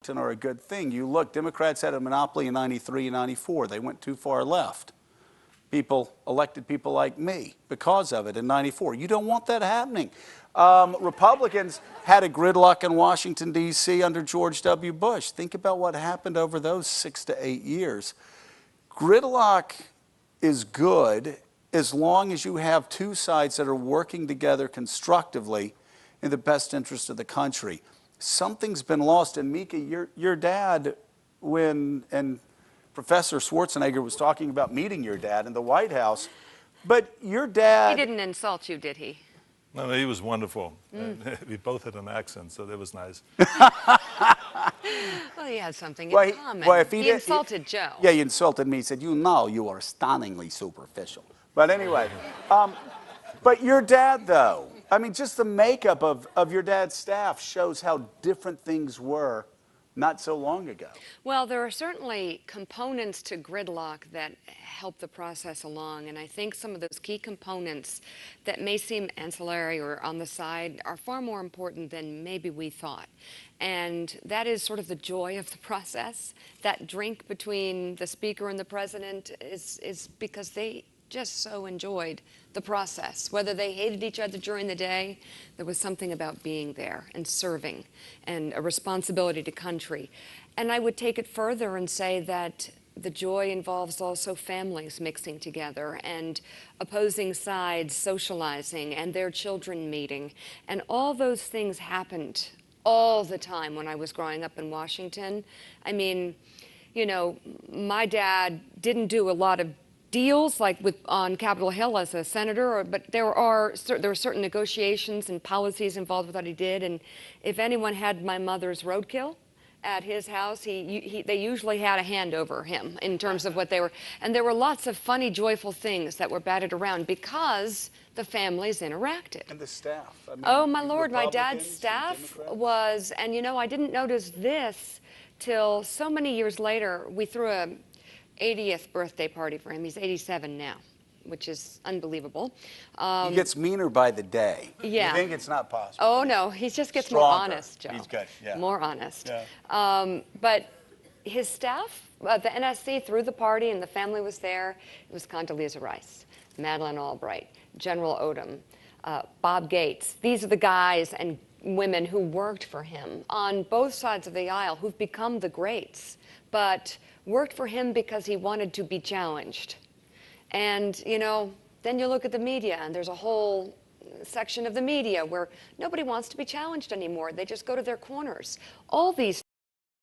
Washington are a good thing. You look, Democrats had a monopoly in 93 and 94. They went too far left. People elected people like me because of it in 94. You don't want that happening. Republicans had a gridlock in Washington, D.C. under George W. Bush. Think about what happened over those 6 to 8 years. Gridlock is good as long as you have two sides that are working together constructively in the best interest of the country. Something's been lost. And Mika, your dad, and Professor Schwarzenegger was talking about meeting your dad in the White House, but your dad... He didn't insult you, did he? No, he was wonderful. We both had an accent, so that was nice. Well, he had something Well, in common. well, if he insulted Joe. Yeah, he insulted me. He said, you know you are stunningly superficial. But anyway, but your dad, though, I mean, just the makeup of your dad's staff shows how different things were not so long ago. Well, there are certainly components to gridlock that help the process along, and I think some of those key components that may seem ancillary or on the side are far more important than maybe we thought. And that is sort of the joy of the process. That drink between the speaker and the president is because they just so enjoyed the process. Whether they hated each other during the day, there was something about being there and serving and a responsibility to country. And I would take it further and say that the joy involves also families mixing together and opposing sides socializing and their children meeting. And all those things happened all the time when I was growing up in Washington. I mean, you know, my dad didn't do a lot of deals like on Capitol Hill as a senator, but there were certain negotiations and policies involved with what he did. And if anyone had my mother's roadkill at his house, they usually had a hand over him in terms of what they were. And there were lots of funny, joyful things that were batted around because the families interacted. And the staff. I mean, oh, my Lord, my dad's staff was, and you know, I didn't notice this till so many years later. We threw a 80th birthday party for him. He's 87 now, which is unbelievable. He gets meaner by the day. Yeah. You think it's not possible? Oh, no. He just gets Stronger. more honest, Joe. He's good, yeah. More honest. Yeah. But his staff, the NSC, threw the party, and the family was there. It was Condoleezza Rice, Madeleine Albright, General Odom, Bob Gates. These are the guys and women who worked for him on both sides of the aisle, who've become the greats, but worked for him because he wanted to be challenged. And, you know, then you look at the media, and there's a whole section of the media where nobody wants to be challenged anymore. They just go to their corners. All these